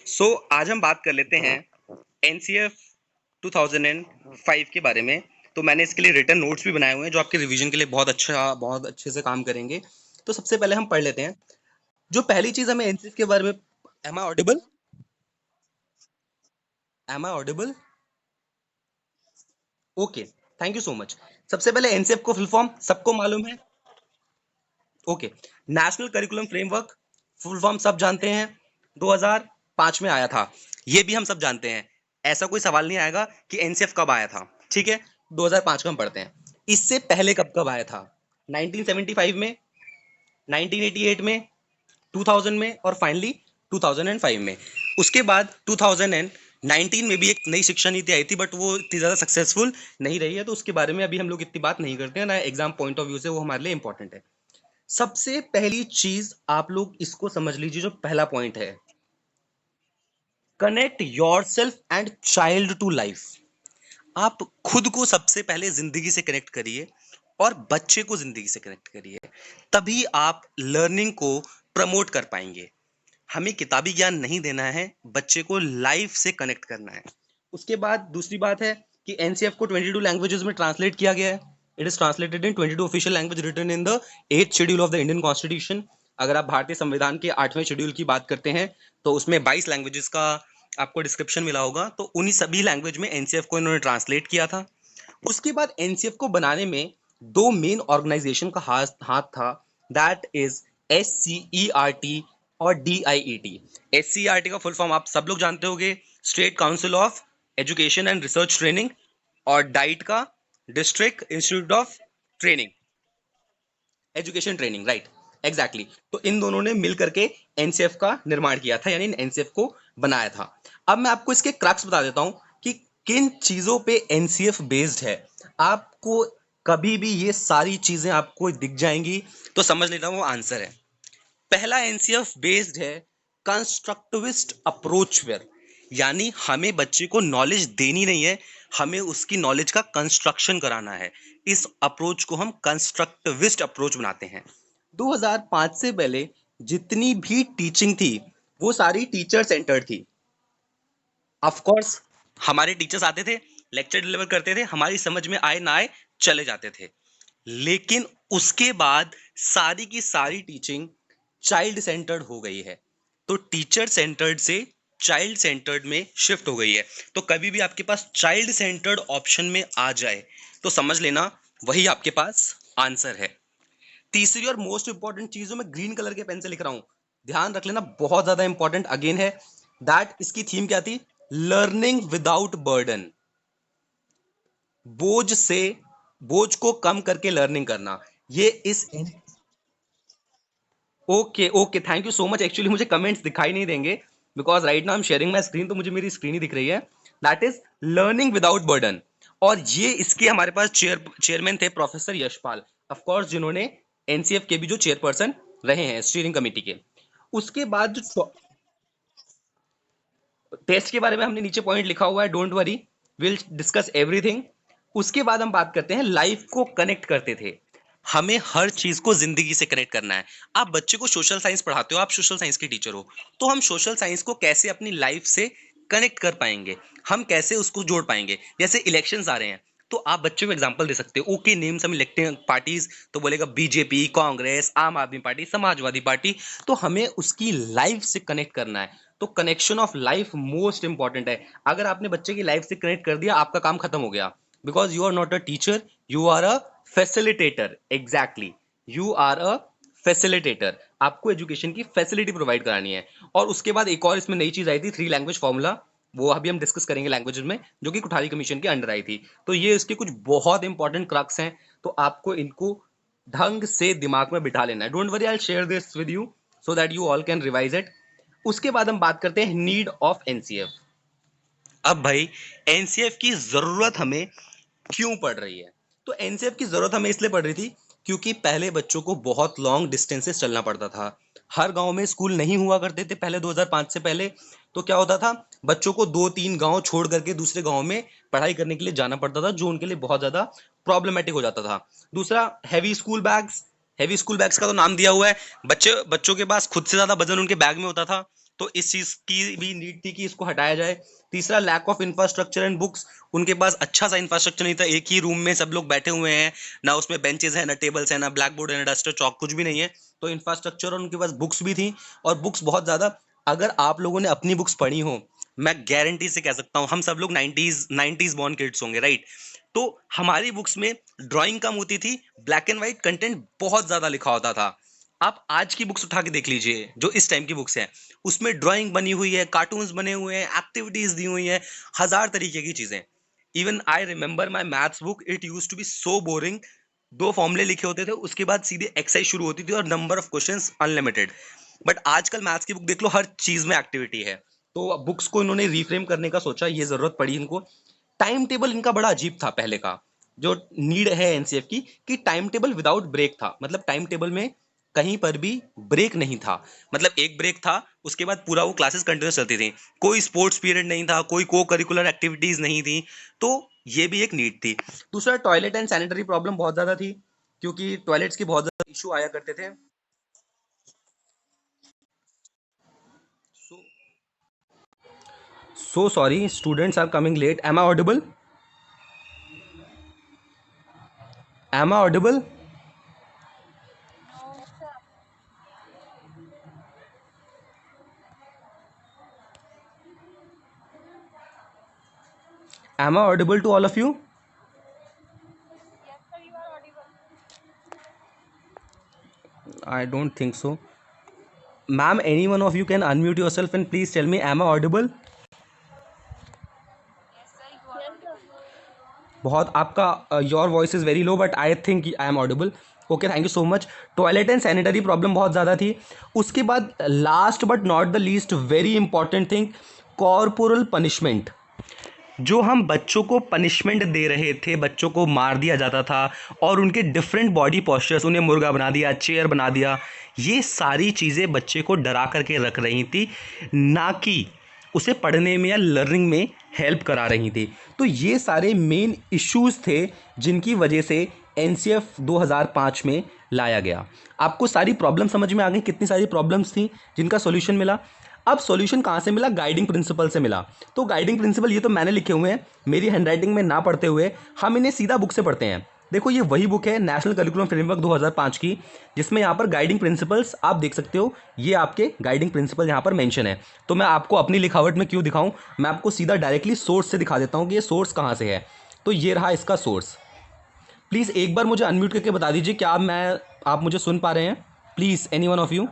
आज हम बात कर लेते हैं एनसीएफ 2005 के बारे में। तो मैंने इसके लिए रिटन नोट्स भी बनाए हुए हैं जो आपके रिवीजन के लिए बहुत अच्छे से काम करेंगे। तो सबसे पहले हम पढ़ लेते हैं। जो पहली चीज हमें एनसीएफ के बारे में, am I audible? Am I audible? Okay, thank you so much. सबसे पहले एनसीएफ को फुल फॉर्म सबको मालूम है? Okay, national curriculum framework, full form सब जानते हैं। 2005 में आया था, ये भी हम सब जानते हैं। ऐसा कोई सवाल नहीं आएगा कि एनसीएफ कब आया था, ठीक है? 2005 का हम पढ़ते हैं। इससे पहले कब कब आया था? 1975 में, 1988 में, 2000 में और फाइनली 2005 में। उसके बाद 2019 में भी एक नई शिक्षा नीति आई थी, बट वो इतनी ज़्यादा सक्सेसफुल नहीं रही है, तो उसके बारे में अभी हम लोग इतनी बात नहीं करते हैं ना। एग्जाम पॉइंट ऑफ व्यू से वो हमारे लिए इंपॉर्टेंट है। सबसे पहली चीज आप लोग इसको समझ लीजिए, जो पहला पॉइंट है, connect yourself and child to life. आप खुद को सबसे पहले जिंदगी से कनेक्ट करिए और बच्चे को जिंदगी से कनेक्ट करिए, तभी आप लर्निंग को प्रमोट कर पाएंगे। हमें किताबी ज्ञान नहीं देना है, बच्चे को लाइफ से कनेक्ट करना है। उसके बाद दूसरी बात है कि एनसीएफ को 22 लैंग्वेजेस में ट्रांसलेट किया गया है। It is translated in 22 official language written in the 8th schedule of the Indian constitution. अगर आप भारतीय संविधान के 8वें शेड्यूल की बात करते हैं तो उसमें 22 लैंग्वेजेस का आपको डिस्क्रिप्शन मिला होगा, तो उन्हीं सभी लैंग्वेज में एनसीएफ को इन्होंने ट्रांसलेट किया था। उसके बाद एनसीएफ को बनाने में दो मेन ऑर्गेनाइजेशन का हाथ था, दैट इज SCERT और DIET। SCERT का फुल फॉर्म आप सब लोग जानते होंगे, state council of education and research training, और डाइट का district institute of training, education training, right, exactly. तो इन दोनों ने मिल करके एनसीएफ का निर्माण किया था, यानी एनसीएफ को बनाया था। अब मैं आपको इसके क्रक्स बता देता हूं कि किन चीजों पे एनसीएफ बेस्ड है। आपको कभी भी ये सारी चीजें आपको दिख जाएंगी तो समझ लेता हूं वो आंसर है। पहला एनसीएफ बेस्ड है कंस्ट्रक्टिविस्ट अप्रोच पर, यानी हमें बच्चे को नॉलेज देनी नहीं है, हमें उसकी नॉलेज का कंस्ट्रक्शन कराना है। इस अप्रोच को हम कंस्ट्रक्टिविस्ट अप्रोच बनाते हैं। 2005 से पहले जितनी भी टीचिंग थी वो सारी टीचर सेंटर्ड थी। ऑफ कोर्स हमारे टीचर्स आते थे, लेक्चर डिलीवर करते थे, हमारी समझ में आए ना आए चले जाते थे। लेकिन उसके बाद सारी की सारी टीचिंग चाइल्ड सेंटर्ड हो गई है, तो टीचर सेंटर्ड से चाइल्ड सेंटर्ड में शिफ्ट हो गई है। तो कभी भी आपके पास चाइल्ड सेंटर्ड ऑप्शन में आ जाए तो समझ लेना वही आपके पास आंसर है। तीसरी और मोस्ट इंपॉर्टेंट चीज जो मैं ग्रीन कलर के पेन से लिख रहा हूं, ध्यान रख लेना, बहुत ज्यादा इंपॉर्टेंट अगेन है, दैट इसकी थीम क्या थी? Learning without burden. बोझ से, बोझ को कम करके लर्निंग करना, ये इस, okay okay, thank you so much. Actually मुझे कमेंट्स दिखाई नहीं देंगे because right now I am sharing my screen, तो मुझे मेरी स्क्रीन ही दिख रही है। That is learning without burden. और ये इसके हमारे पास चेयरमैन थे प्रोफेसर यशपाल, ऑफ कोर्स, जिन्होंने एनसीएफ के भी जो चेयरपर्सन रहे हैं स्टीयरिंग कमेटी के। उसके बाद जो टेस्ट के बारे में हमने नीचे पॉइंट लिखा हुआ है, don't worry, will discuss everything. उसके बाद हम बात करते हैं लाइफ को कनेक्ट करते थे। हमें हर चीज को जिंदगी से कनेक्ट करना है। आप बच्चे को सोशल साइंस पढ़ाते हो, आप सोशल साइंस के टीचर हो, तो हम सोशल साइंस को कैसे अपनी लाइफ से कनेक्ट कर पाएंगे, हम कैसे उसको जोड़ पाएंगे? जैसे इलेक्शंस आ रहे हैं, तो आप बच्चे को एग्जांपल दे सकते हो, ओके नेम्स हम इलेक्टिंग पार्टीज, तो बोलेगा बीजेपी, कांग्रेस, आम आदमी पार्टी, समाजवादी पार्टी। तो हमें उसकी लाइफ से कनेक्ट करना है, तो connection of life most important है। अगर आपने बच्चे की लाइफ से कनेक्ट कर दिया, आपका काम खत्म हो गया, because you are not a teacher, you are a facilitator. Exactly, you are a facilitator. आपको एजुकेशन की फैसिलिटी प्रोवाइड करानी है। और उसके बाद एक और इसमें नई चीज आई थी, 3 लैंग्वेज फॉर्मूला, वो अभी हम डिस्कस करेंगे लैंग्वेजेस में, जो कि कुठारी कमीशन के अंडर आई थी। तो ये इसके कुछ बहुत इंपॉर्टेंट क्रक्स हैं, तो आपको इनको ढंग से दिमाग में बिठा लेना है। Don't worry, I share this with you so that you all can revise it. उसके बाद हम बात करते हैं नीड ऑफ एनसीएफ। अब भाई, एनसीएफ की जरूरत हमें क्यों पड़ रही है? तो एनसीएफ की जरूरत हमें इसलिए पड़ रही थी क्योंकि पहले बच्चों को बहुत लॉन्ग डिस्टेंसेस चलना पड़ता था। हर गांव में स्कूल नहीं हुआ करते थे पहले, 2005 से पहले। तो क्या होता था, बच्चों को 2-3 गांव छोड़ करके दूसरे गांव में पढ़ाई करने के लिए जाना पड़ता था, जो उनके लिए बहुत ज्यादा प्रॉब्लमेटिक हो जाता था। दूसरा, heavy school bags. Heavy school bags का तो नाम दिया हुआ है, बच्चों के पास खुद से ज्यादा वजन उनके बैग में होता था, तो इस चीज की भी नीड थी कि इसको हटाया जाए। तीसरा, lack of infrastructure and books. उनके पास अच्छा सा इंफ्रास्ट्रक्चर नहीं था, एक ही रूम में सब लोग बैठे हुए हैं, ना उसमें बेंचेस है, ना टेबल्स है, ना ब्लैक बोर्ड है, ना डस्टर चौक, कुछ भी नहीं है। तो इंफ्रास्ट्रक्चर और उनके पास बुक्स भी थी, और बुक्स बहुत ज्यादा। अगर आप लोगों ने अपनी बुक्स पढ़ी हो, मैं गारंटी से कह सकता हूँ, हम सब लोग 90s बॉर्न किड्स होंगे, राइट? तो हमारी बुक्स में ड्राइंग कम होती थी, ब्लैक एंड व्हाइट कंटेंट बहुत ज्यादा लिखा होता था। आप आज की बुक्स उठा के देख लीजिए, जो इस टाइम की बुक्स हैं, उसमें ड्राइंग बनी हुई है, कार्टून्स बने हुए हैं, एक्टिविटीज दी हुई हैं, हजार तरीके की चीजें। Even I remember my maths book, it use to be so boring. दो फॉर्मूले लिखे होते थे, उसके बाद सीधे एक्सरसाइज शुरू होती थी, और number of questions unlimited. But आजकल मैथ्स की बुक देख लो, हर चीज में एक्टिविटी है। तो बुक्स को इन्होंने रिफ्रेम करने का सोचा, ये जरूरत पड़ी इनको। टाइम टेबल इनका बड़ा अजीब था पहले का, जो नीड है एनसीएफ की, कि टाइम टेबल विदाउट ब्रेक था। मतलब टाइम टेबल में कहीं पर भी ब्रेक नहीं था। मतलब एक ब्रेक था, उसके बाद पूरा वो क्लासेस कंटिन्यूस चलती थी, कोई स्पोर्ट्स पीरियड नहीं था, कोई को करिकुलर एक्टिविटीज नहीं थी। तो ये भी एक नीड थी। दूसरा, टॉयलेट एंड सैनिटरी प्रॉब्लम बहुत ज्यादा थी, क्योंकि टॉयलेट्स की बहुत ज्यादा इशू आया करते थे। So sorry, students are coming late. Am I audible? Am I audible? Am I audible to all of you? I don't think so. Ma'am, any one of you can unmute yourself and please tell me, am I audible? बहुत आपका your voice is very low, but I think I am audible. Okay, thank you so much. Toilet and sanitary problem बहुत ज़्यादा थी। उसके बाद last but not the least very important thing, corporal punishment. जो हम बच्चों को पनिशमेंट दे रहे थे, बच्चों को मार दिया जाता था, और उनके डिफरेंट बॉडी पोस्चर्स, उन्हें मुर्गा बना दिया, चेयर बना दिया, ये सारी चीज़ें बच्चे को डरा करके रख रही थी, ना कि उसे पढ़ने में या लर्निंग में हेल्प करा रही थी। तो ये सारे मेन इश्यूज थे जिनकी वजह से एनसीएफ 2005 में लाया गया। आपको सारी प्रॉब्लम समझ में आ गई, कितनी सारी प्रॉब्लम्स थी जिनका सॉल्यूशन मिला। अब सॉल्यूशन कहाँ से मिला? गाइडिंग प्रिंसिपल से मिला। तो गाइडिंग प्रिंसिपल ये तो मैंने लिखे हुए हैं, मेरी हैंडराइटिंग में ना पढ़ते हुए हम इन्हें सीधा बुक से पढ़ते हैं। देखो, ये वही बुक है नेशनल करिकुलम फ्रेमवर्क 2005 की, जिसमें यहाँ पर गाइडिंग प्रिंसिपल्स आप देख सकते हो। ये आपके गाइडिंग प्रिंसिपल यहाँ पर मेंशन है। तो मैं आपको अपनी लिखावट में क्यों दिखाऊं, मैं आपको सीधा डायरेक्टली सोर्स से दिखा देता हूँ कि ये सोर्स कहाँ से है। तो ये रहा इसका सोर्स। प्लीज़ एक बार मुझे अनम्यूट करके बता दीजिए, क्या आप मुझे सुन पा रहे हैं? Please, any one of you?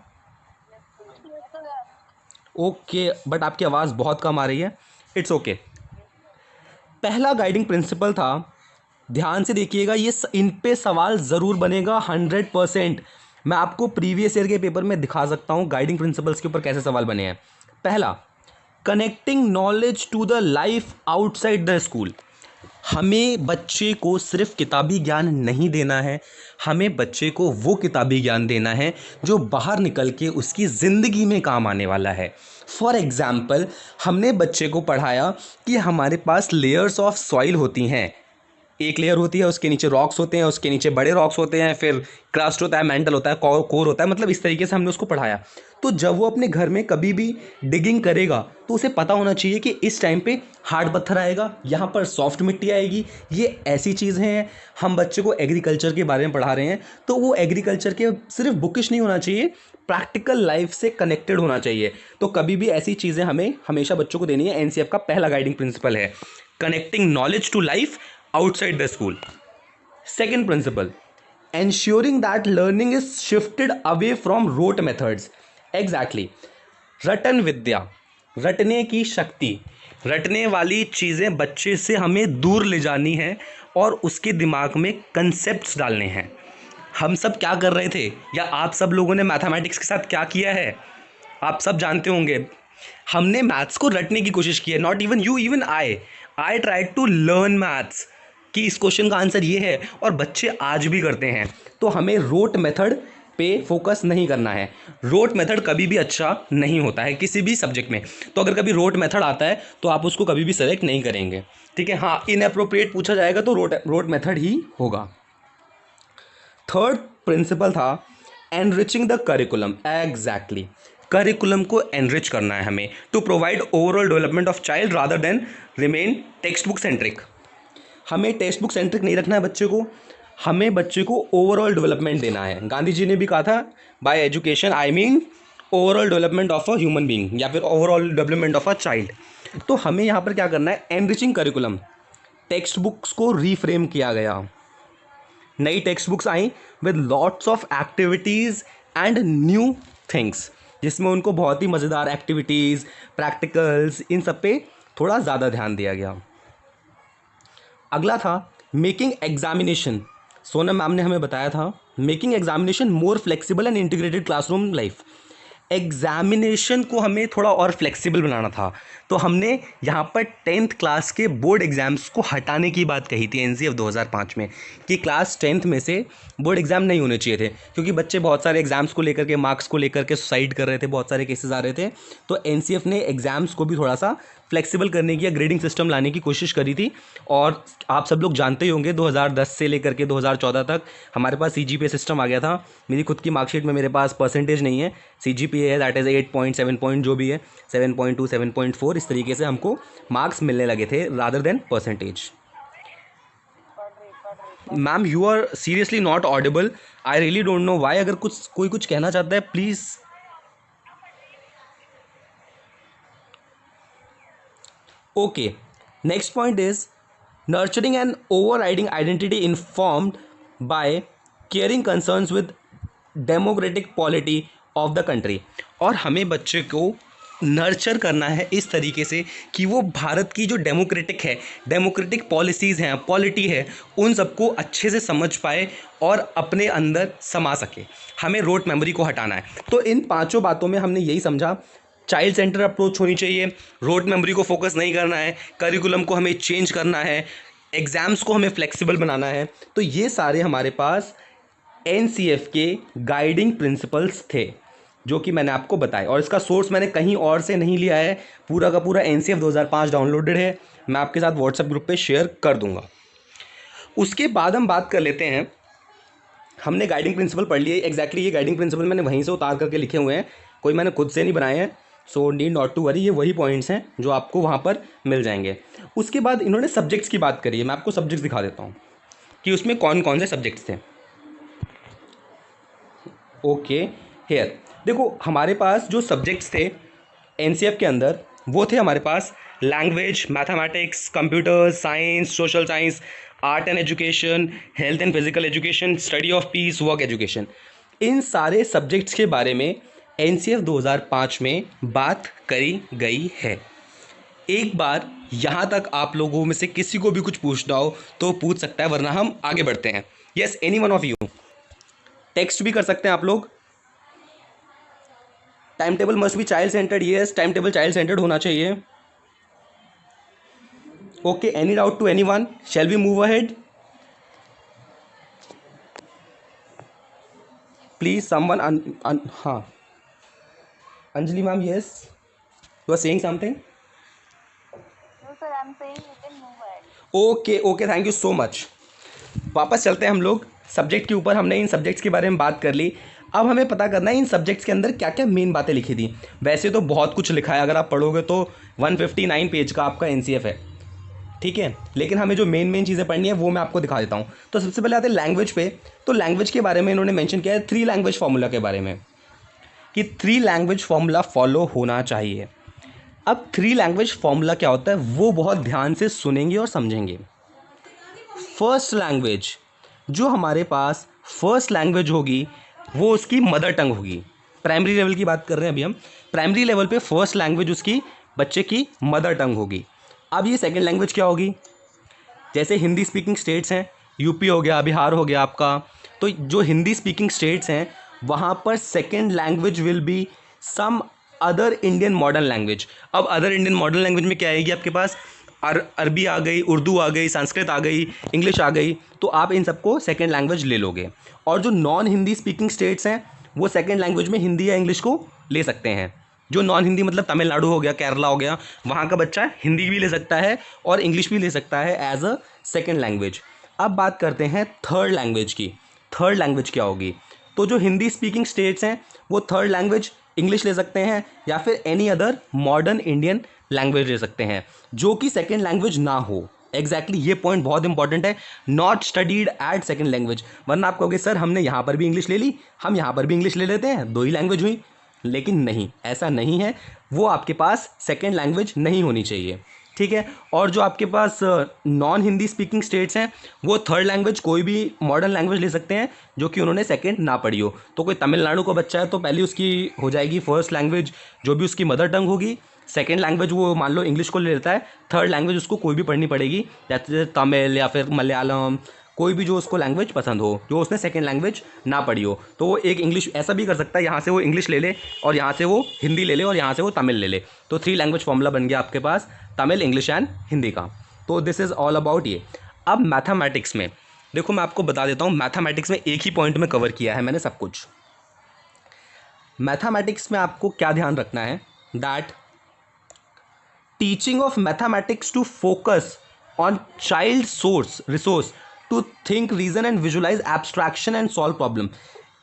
Okay, but आपकी आवाज़ बहुत कम आ रही है। It's okay. पहला गाइडिंग प्रिंसिपल था, ध्यान से देखिएगा, ये इन पे सवाल ज़रूर बनेगा 100%। मैं आपको प्रीवियस ईयर के पेपर में दिखा सकता हूँ गाइडिंग प्रिंसिपल्स के ऊपर कैसे सवाल बने हैं। पहला, connecting knowledge to the life outside the school. हमें बच्चे को सिर्फ किताबी ज्ञान नहीं देना है, हमें बच्चे को वो किताबी ज्ञान देना है जो बाहर निकल के उसकी ज़िंदगी में काम आने वाला है। फॉर एग्ज़ाम्पल, हमने बच्चे को पढ़ाया कि हमारे पास लेयर्स ऑफ सॉइल होती हैं। एक लेयर होती है, उसके नीचे रॉक्स होते हैं, उसके नीचे बड़े रॉक्स होते हैं, फिर क्रस्ट होता है, मेंटल होता है, कोर होता है। मतलब इस तरीके से हमने उसको पढ़ाया। तो जब वो अपने घर में कभी भी डिगिंग करेगा तो उसे पता होना चाहिए कि इस टाइम पे हार्ड पत्थर आएगा, यहाँ पर सॉफ्ट मिट्टी आएगी, ये ऐसी चीज़ें हैं। हम बच्चे को एग्रीकल्चर के बारे में पढ़ा रहे हैं, तो वो एग्रीकल्चर के सिर्फ बुकिश नहीं होना चाहिए, प्रैक्टिकल लाइफ से कनेक्टेड होना चाहिए। तो कभी भी ऐसी चीज़ें हमें हमेशा बच्चों को देनी है। एनसीएफ का पहला गाइडिंग प्रिंसिपल है connecting knowledge to life outside the school. Second principle, ensuring that learning is shifted away from rote methods. Exactly. रटन विद्या, रटने की शक्ति, रटने वाली चीज़ें बच्चे से हमें दूर ले जानी है और उसके दिमाग में कंसेप्ट्स डालने हैं। हम सब क्या कर रहे थे, या आप सब लोगों ने मैथमेटिक्स के साथ क्या किया है, आप सब जानते होंगे। हमने मैथ्स को रटने की कोशिश की है। Not even you, even I try to learn maths कि इस क्वेश्चन का आंसर ये है, और बच्चे आज भी करते हैं। तो हमें रोट मेथड पे फोकस नहीं करना है। रोट मेथड कभी भी अच्छा नहीं होता है किसी भी सब्जेक्ट में। तो अगर कभी रोट मेथड आता है तो आप उसको कभी भी सेलेक्ट नहीं करेंगे, ठीक है? हाँ, इनअप्रोप्रिएट पूछा जाएगा तो रोट मेथड ही होगा। थर्ड प्रिंसिपल था enriching the curriculum. Exactly, curriculum को एनरिच करना है हमें to provide overall development of child rather than remain textbook centric. हमें टेक्स्ट बुक सेंट्रिक नहीं रखना है बच्चे को, हमें बच्चे को ओवरऑल डेवलपमेंट देना है। गांधी जी ने भी कहा था bye education I mean overall development of a human being या फिर overall development of a child. तो हमें यहाँ पर क्या करना है, एनरिचिंग करिकुलम, टेक्स्ट बुक्स को रीफ्रेम किया गया, नई text books I with lots of activities and new things, जिसमें उनको बहुत ही मज़ेदार एक्टिविटीज़, प्रैक्टिकल्स, इन सब पे थोड़ा ज़्यादा ध्यान दिया गया। अगला था मेकिंग एग्जामिनेशन। सोनम मैम ने हमें बताया था making examination more flexible and integrated classroom life. Examination को हमें थोड़ा और फ्लेक्सिबल बनाना था, तो हमने यहाँ पर 10th क्लास के बोर्ड एग्ज़ाम्स को हटाने की बात कही थी एनसीएफ 2005 में, कि क्लास 10th में से बोर्ड एग्ज़ाम नहीं होने चाहिए थे, क्योंकि बच्चे बहुत सारे एग्ज़ाम्स को लेकर के, मार्क्स को लेकर के सुसाइड कर रहे थे, बहुत सारे केसेस आ रहे थे। तो एनसीएफ ने एग्ज़ाम्स को भी थोड़ा सा फ्लेक्सिबल करने की या ग्रेडिंग सिस्टम लाने की कोशिश करी थी। और आप सब लोग जानते ही होंगे 2010 से लेकर के 2014 तक हमारे पास सीजीपीए सिस्टम आ गया था। मेरी खुद की मार्कशीट में मेरे पास परसेंटेज नहीं है, सीजीपीए है दैट इज़ 8 पॉइंट 7 पॉइंट जो भी है 7.2 7.4, इस तरीके से हमको मार्क्स मिलने लगे थे rather than percentage. Ma'am you are seriously not audible, I really don't know why. अगर कोई कुछ कहना चाहता है please. Okay, next point is nurturing an overriding identity informed by caring concerns with democratic polity of the country। और हमें बच्चे को नर्चर करना है इस तरीके से कि वो भारत की जो डेमोक्रेटिक पॉलिसीज़ हैं, पॉलिटी है, उन सबको अच्छे से समझ पाए और अपने अंदर समा सके। हमें रोट मेमोरी को हटाना है। तो इन पांचों बातों में हमने यही समझा, चाइल्ड सेंटर अप्रोच होनी चाहिए, रोड मेमोरी को फोकस नहीं करना है, करिकुलम को हमें चेंज करना है, एग्ज़ाम्स को हमें फ्लेक्सिबल बनाना है। तो ये सारे हमारे पास एनसीएफ के गाइडिंग प्रिंसिपल्स थे जो कि मैंने आपको बताया, और इसका सोर्स मैंने कहीं और से नहीं लिया है, पूरा का पूरा एनसीएफ 2005 डाउनलोडेड है, मैं आपके साथ व्हाट्सएप ग्रुप पे शेयर कर दूंगा। उसके बाद हम बात कर लेते हैं, हमने गाइडिंग प्रिंसिपल पढ़ लिए, एग्जैक्टली ये गाइडिंग प्रिंसिपल मैंने वहीं से उतार करके लिखे हुए हैं, कोई मैंने खुद से नहीं बनाए हैं, so need not to worry, ये वही पॉइंट्स हैं जो आपको वहाँ पर मिल जाएंगे। उसके बाद इन्होंने सब्जेक्ट्स की बात करी है, मैं आपको सब्जेक्ट्स दिखा देता हूँ कि उसमें कौन कौन से सब्जेक्ट्स थे। ओके हेयर देखो, हमारे पास जो सब्जेक्ट्स थे एनसीएफ के अंदर वो थे हमारे पास language, mathematics, computer science, social science, art and education, health and physical education, study of peace, work education. इन सारे सब्जेक्ट्स के बारे में एनसीएफ 2005 में बात करी गई है। एक बार यहाँ तक आप लोगों में से किसी को भी कुछ पूछना हो तो पूछ सकता है, वरना हम आगे बढ़ते हैं। Yes, any one of you text भी कर सकते हैं आप लोग। Time table must be child centred, yes time table child centred होना चाहिए। Okay, any doubt to anyone, shall we move ahead? Please someone. हाँ Anjali ma'am, yes you are saying something? Sir I am saying you can move ahead. Okay okay, thank you so much. वापस चलते हैं हम लोग subject के ऊपर। हमने इन subjects के बारे में बात कर ली, अब हमें पता करना है इन सब्जेक्ट्स के अंदर क्या क्या मेन बातें लिखी थी। वैसे तो बहुत कुछ लिखा है, अगर आप पढ़ोगे तो 159 पेज का आपका एनसीएफ है, ठीक है, लेकिन हमें जो मेन चीज़ें पढ़नी है वो मैं आपको दिखा देता हूँ। तो सबसे पहले आते हैं लैंग्वेज पे। तो लैंग्वेज के बारे में इन्होंने मेंशन किया है 3 लैंग्वेज फार्मूला के बारे में, कि 3 लैंग्वेज फार्मूला फॉलो होना चाहिए। अब 3 लैंग्वेज फार्मूला क्या होता है वो बहुत ध्यान से सुनेंगे और समझेंगे। फर्स्ट लैंग्वेज, जो हमारे पास फर्स्ट लैंग्वेज होगी वो उसकी मदर टंग होगी। प्राइमरी लेवल की बात कर रहे हैं अभी हम, प्राइमरी लेवल पे फर्स्ट लैंग्वेज उसकी बच्चे की मदर टंग होगी। अब ये सेकंड लैंग्वेज क्या होगी? जैसे हिंदी स्पीकिंग स्टेट्स हैं, यूपी हो गया, बिहार हो गया आपका, तो जो हिंदी स्पीकिंग स्टेट्स हैं वहाँ पर second language will be some other Indian modern language. अब अदर इंडियन मॉडर्न लैंग्वेज में क्या आएगी आपके पास? अरबी आ गई, उर्दू आ गई, संस्कृत आ गई, इंग्लिश आ गई, तो आप इन सबको सेकंड लैंग्वेज ले लोगे। और जो नॉन हिंदी स्पीकिंग स्टेट्स हैं वो सेकंड लैंग्वेज में हिंदी या इंग्लिश को ले सकते हैं। जो नॉन हिंदी मतलब तमिलनाडु हो गया, केरला हो गया, वहाँ का बच्चा हिंदी भी ले सकता है और इंग्लिश भी ले सकता है एज अ सेकेंड लैंग्वेज। अब बात करते हैं थर्ड लैंग्वेज की। थर्ड लैंग्वेज क्या होगी? तो जो हिंदी स्पीकिंग स्टेट्स हैं वो थर्ड लैंग्वेज इंग्लिश ले सकते हैं या फिर any other modern Indian language ले सकते हैं जो कि सेकेंड लैंग्वेज ना हो। एग्जैक्टली ये पॉइंट बहुत इंपॉर्टेंट है, not studied at second language. वरना आप कहोगे सर हमने यहाँ पर भी इंग्लिश ले ली, हम यहाँ पर भी इंग्लिश ले लेते हैं, दो ही लैंग्वेज हुई। लेकिन नहीं, ऐसा नहीं है, वो आपके पास सेकेंड लैंग्वेज नहीं होनी चाहिए, ठीक है। और जो आपके पास नॉन हिंदी स्पीकिंग स्टेट्स हैं वो थर्ड लैंग्वेज कोई भी मॉडर्न लैंग्वेज ले सकते हैं जो कि उन्होंने सेकंड ना पढ़ी हो। तो कोई तमिलनाडु का बच्चा है तो पहली उसकी हो जाएगी फर्स्ट लैंग्वेज जो भी उसकी मदर टंग होगी, सेकेंड लैंग्वेज वो मान लो इंग्लिश को ले लेता है, थर्ड लैंग्वेज उसको कोई भी पढ़नी पड़ेगी, जैसे तमिल या फिर मलयालम, कोई भी जो उसको लैंग्वेज पसंद हो जो उसने सेकेंड लैंग्वेज ना पढ़ी हो। तो वो एक इंग्लिश ऐसा भी कर सकता है, यहाँ से वो इंग्लिश ले ले और यहाँ से वो हिंदी ले ले और यहाँ से वो तमिल ले ले, तो 3 लैंग्वेज फॉर्मूला बन गया आपके पास तमिल, इंग्लिश एंड हिंदी का। तो दिस इज़ ऑल अबाउट ये। अब मैथमेटिक्स में देखो, मैं आपको बता देता हूँ, मैथमेटिक्स में एक ही पॉइंट में कवर किया है मैंने सब कुछ। मैथमेटिक्स में आपको क्या ध्यान रखना है, that teaching of mathematics to focus on child source resource to think, reason and visualise abstraction and solve problem.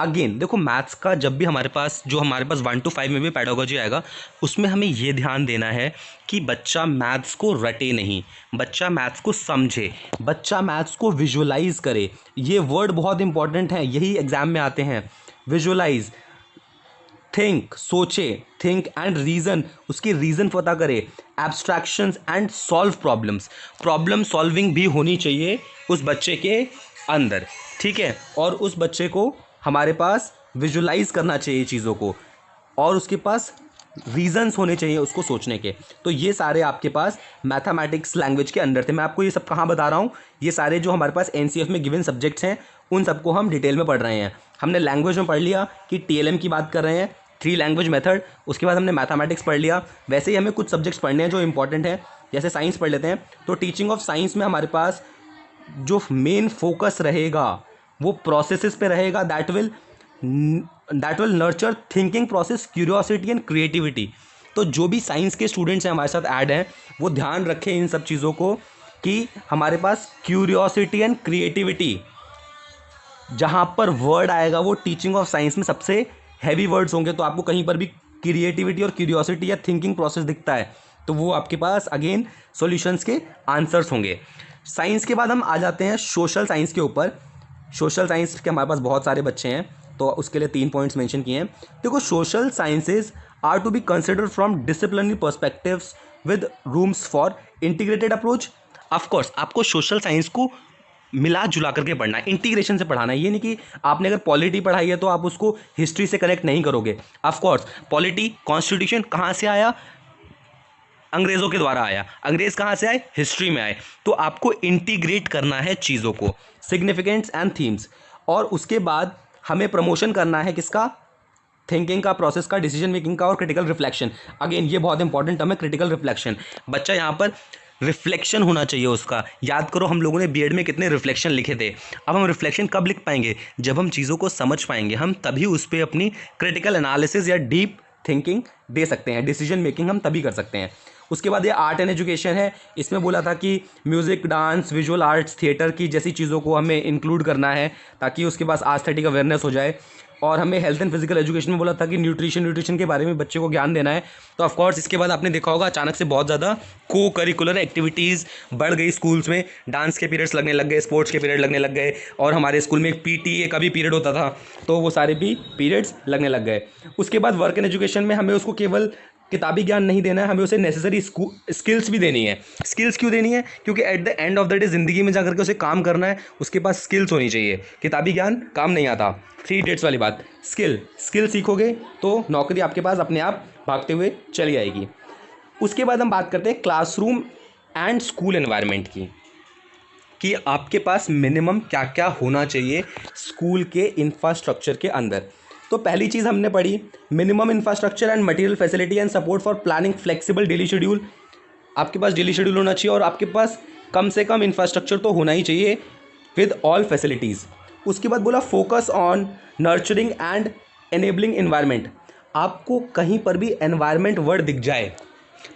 Again देखो, मैथ्स का जब भी हमारे पास 1 to 5 में भी पेडागोजी आएगा, उसमें हमें ये ध्यान देना है कि बच्चा मैथ्स को रटे नहीं, बच्चा मैथ्स को समझे, बच्चा मैथ्स को विजुलाइज करे। ये वर्ड बहुत इंपॉर्टेंट है, यही एग्जाम में आते हैं। विजुलाइज, थिंक, सोचे, थिंक एंड रीज़न, उसकी रीज़न पता करे, abstractions and solve problems, problem solving भी होनी चाहिए उस बच्चे के अंदर, ठीक है। और उस बच्चे को हमारे पास विजुलाइज करना चाहिए चीज़ों को, और उसके पास रीजंस होने चाहिए उसको सोचने के। तो ये सारे आपके पास मैथमेटिक्स लैंग्वेज के अंदर थे। मैं आपको ये सब कहाँ बता रहा हूँ, ये सारे जो हमारे पास एनसीएफ में गिवन सब्जेक्ट्स हैं उन सबको हम डिटेल में पढ़ रहे हैं। हमने लैंग्वेज में पढ़ लिया कि टीएलएम की बात कर रहे हैं, 3 लैंग्वेज मेथड, उसके बाद हमने मैथमेटिक्स पढ़ लिया। वैसे ही हमें कुछ सब्जेक्ट्स पढ़ने हैं जो इंपॉर्टेंट है, जैसे साइंस पढ़ लेते हैं। तो टीचिंग ऑफ साइंस में हमारे पास जो मेन फोकस रहेगा वो प्रोसेसेस पे रहेगा, that will nurture thinking process, curiosity and creativity. तो जो भी साइंस के स्टूडेंट्स हैं हमारे साथ ऐड हैं वो ध्यान रखें इन सब चीज़ों को कि हमारे पास क्यूरियोसिटी एंड क्रिएटिविटी, जहाँ पर वर्ड आएगा वो टीचिंग ऑफ साइंस में सबसे हैवी वर्ड्स होंगे। तो आपको कहीं पर भी क्रिएटिविटी और क्यूरियोसिटी या थिंकिंग प्रोसेस दिखता है तो वो आपके पास अगेन सॉल्यूशंस के आंसर्स होंगे। साइंस के बाद हम आ जाते हैं सोशल साइंस के ऊपर। सोशल साइंस के हमारे पास बहुत सारे बच्चे हैं तो उसके लिए 3 पॉइंट्स मेंशन किए हैं। देखो, social sciences are to be considered from disciplinary perspectives with rooms for integrated approach. Of course आपको सोशल साइंस को मिला जुला करके पढ़ना है, इंटीग्रेशन से पढ़ाना है। ये नहीं कि आपने अगर पॉलिटी पढ़ाई है तो आप उसको हिस्ट्री से कनेक्ट नहीं करोगे। ऑफकोर्स पॉलिटी, कॉन्स्टिट्यूशन कहाँ से आया, अंग्रेज़ों के द्वारा आया। अंग्रेज़ कहाँ से आए, हिस्ट्री में आए। तो आपको इंटीग्रेट करना है चीज़ों को, सिग्निफिकेंस एंड थीम्स। और उसके बाद हमें प्रमोशन करना है किसका, थिंकिंग का, प्रोसेस का, डिसीजन मेकिंग का और क्रिटिकल रिफ्लेक्शन। अगेन ये बहुत इंपॉर्टेंट टर्म है, क्रिटिकल रिफ्लेक्शन। बच्चा यहाँ पर रिफ्लेक्शन होना चाहिए उसका। याद करो हम लोगों ने बीएड में कितने रिफ्लेक्शन लिखे थे। अब हम रिफ्लेक्शन कब लिख पाएंगे, जब हम चीज़ों को समझ पाएंगे, हम तभी उस पर अपनी क्रिटिकल एनालिसिस या डीप थिंकिंग दे सकते हैं, डिसीजन मेकिंग हम तभी कर सकते हैं। उसके बाद ये आर्ट एंड एजुकेशन है। इसमें बोला था कि music, dance, visual arts, theatre की जैसी चीज़ों को हमें इंक्लूड करना है ताकि उसके पास एस्थेटिक अवेयरनेस हो जाए। और हमें हेल्थ एंड फिजिकल एजुकेशन में बोला था कि न्यूट्रिशन के बारे में बच्चे को ज्ञान देना है। तो ऑफकोर्स इसके बाद आपने देखा होगा अचानक से बहुत ज़्यादा को करिकुलर एक्टिविटीज़ बढ़ गई स्कूल्स में, डांस के पीरियड्स लगने लग गए, स्पोर्ट्स के पीरियड लगने लग गए, और हमारे स्कूल में एक पीटीए का भी पीरियड होता था, तो वो सारे भी पीरियड्स लगने लग गए। उसके बाद वर्क एंड एजुकेशन में हमें उसको केवल किताबी ज्ञान नहीं देना है, हमें उसे नेसेसरी स्किल्स भी देनी है। स्किल्स क्यों देनी है, क्योंकि at the end of the day ज़िंदगी में जाकर के उसे काम करना है, उसके पास स्किल्स होनी चाहिए। किताबी ज्ञान काम नहीं आता। 3 इडियट्स वाली बात, स्किल सीखोगे तो नौकरी आपके पास अपने आप भागते हुए चली आएगी। उसके बाद हम बात करते हैं क्लासरूम एंड स्कूल एनवायरनमेंट की, कि आपके पास मिनिमम क्या क्या होना चाहिए स्कूल के इंफ्रास्ट्रक्चर के अंदर। तो पहली चीज़ हमने पढ़ी, minimum infrastructure and material facility and support for planning flexible daily schedule. आपके पास डेली शेड्यूल होना चाहिए और आपके पास कम से कम इंफ्रास्ट्रक्चर तो होना ही चाहिए विद ऑल फैसिलिटीज़। उसके बाद बोला focus on nurturing and enabling environment. आपको कहीं पर भी एनवायरनमेंट वर्ड दिख जाए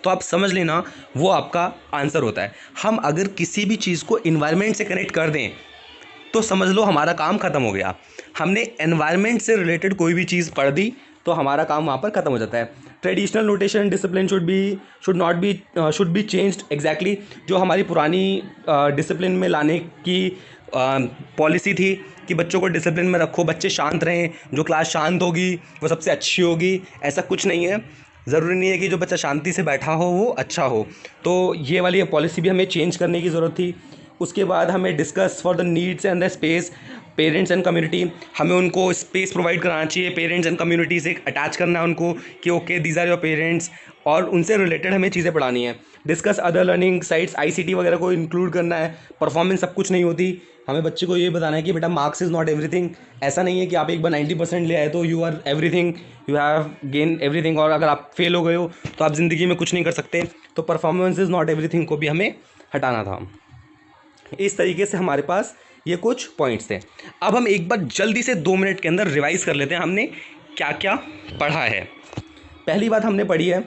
तो आप समझ लेना वो आपका आंसर होता है। हम अगर किसी भी चीज़ को एनवायरनमेंट से कनेक्ट कर दें तो समझ लो हमारा काम ख़त्म हो गया। हमने एनवायरनमेंट से रिलेटेड कोई भी चीज़ पढ़ दी तो हमारा काम वहाँ पर ख़त्म हो जाता है। Traditional notation discipline should be changed exactly. जो हमारी पुरानी डिसिप्लिन में लाने की पॉलिसी थी कि बच्चों को डिसिप्लिन में रखो, बच्चे शांत रहें, जो क्लास शांत होगी वो सबसे अच्छी होगी, ऐसा कुछ नहीं है। ज़रूरी नहीं है कि जो बच्चा शांति से बैठा हो वो अच्छा हो। तो ये वाली पॉलिसी भी हमें चेंज करने की ज़रूरत थी। उसके बाद हमें discuss for the needs and the space parents and community. हमें उनको स्पेस प्रोवाइड कराना चाहिए, पेरेंट्स एंड कम्युनिटी से अटैच करना है उनको कि okay these are your parents, और उनसे रिलेटेड हमें चीज़ें पढ़ानी है। Discuss other learning sites, ICT वगैरह को इंक्लूड करना है। परफॉर्मेंस सब कुछ नहीं होती, हमें बच्चे को ये बताना है कि बेटा मार्क्स इज़ नॉट एवरीथिंग। ऐसा नहीं है कि आप एक बार 90% ले आए तो you are everything, you have gain everything, और अगर आप फेल हो गए हो तो आप ज़िंदगी में कुछ नहीं कर सकते। तो परफॉर्मेंस इज़ नॉट एवरीथिंग को भी हमें हटाना था। इस तरीके से हमारे पास ये कुछ पॉइंट्स थे। अब हम एक बार जल्दी से 2 मिनट के अंदर रिवाइज कर लेते हैं हमने क्या क्या पढ़ा है। पहली बात हमने पढ़ी है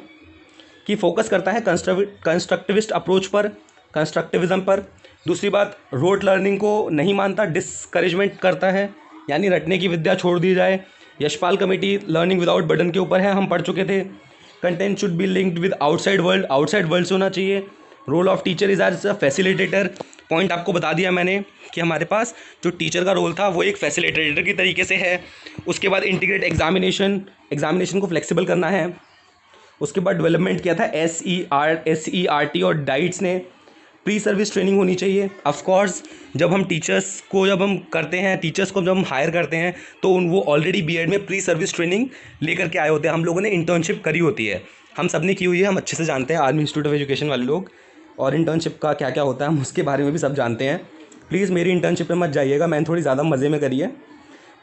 कि फोकस करता है कंस्ट्रक्टिविस्ट अप्रोच पर, कंस्ट्रक्टिविज़म पर। दूसरी बात, रोट लर्निंग को नहीं मानता, डिस्करेजमेंट करता है, यानी रटने की विद्या छोड़ दी जाए। Yashpal committee learning without burden के ऊपर है, हम पढ़ चुके थे। Content should be linked with outside world, outside world से होना चाहिए। Role of teacher is as a facilitator, point आपको बता दिया मैंने कि हमारे पास जो टीचर का रोल था वो एक फैसिलिटेटर की तरीके से है। उसके बाद इंटीग्रेट एग्जामिनेशन को फ्लेक्सिबल करना है। उसके बाद डेवलपमेंट किया था SERT और डाइट्स ने। प्री सर्विस ट्रेनिंग होनी चाहिए। ऑफ कोर्स जब हम टीचर्स को जब हम हायर करते हैं तो वो ऑलरेडी B.Ed में प्री सर्विस ट्रेनिंग लेकर के आए होते हैं। हम लोगों ने इंटर्नशिप करी होती है, हम सब ने की हुई है, हम अच्छे से जानते हैं, आर्मी इंस्टीट्यूट ऑफ एजुकेशन वाले लोग, और इंटर्नशिप का क्या क्या होता है हम उसके बारे में भी सब जानते हैं। प्लीज़ मेरी इंटर्नशिप में मत जाइएगा, मैंने थोड़ी ज़्यादा मज़े में करी है।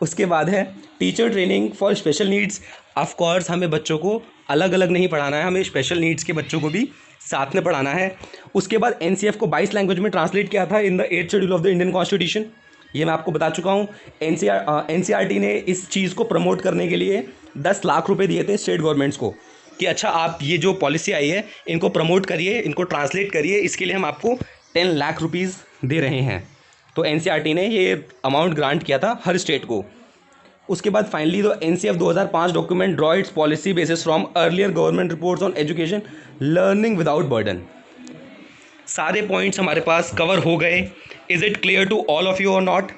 उसके बाद है teacher training for special needs. Of course हमें बच्चों को अलग अलग नहीं पढ़ाना है, हमें स्पेशल नीड्स के बच्चों को भी साथ में पढ़ाना है। उसके बाद NCF को 22 लैंग्वेज में ट्रांसलेट किया था इन the 8th schedule of the Indian constitution, ये मैं आपको बता चुका हूँ। NCERT ने इस चीज़ को प्रमोट करने के लिए 10 लाख रुपए दिए थे स्टेट गवर्नमेंट्स को कि अच्छा आप ये जो पॉलिसी आई है इनको प्रमोट करिए, इनको ट्रांसलेट करिए, इसके लिए हम आपको 10 लाख रुपीज़ दे रहे हैं। तो NCERT ने ये अमाउंट ग्रांट किया था हर स्टेट को। उसके बाद फाइनली तो NCF 2005 document draw its policy basis from earlier government reports on education learning without burden. सारे पॉइंट्स हमारे पास कवर हो गए। Is it clear to all of you और नॉट?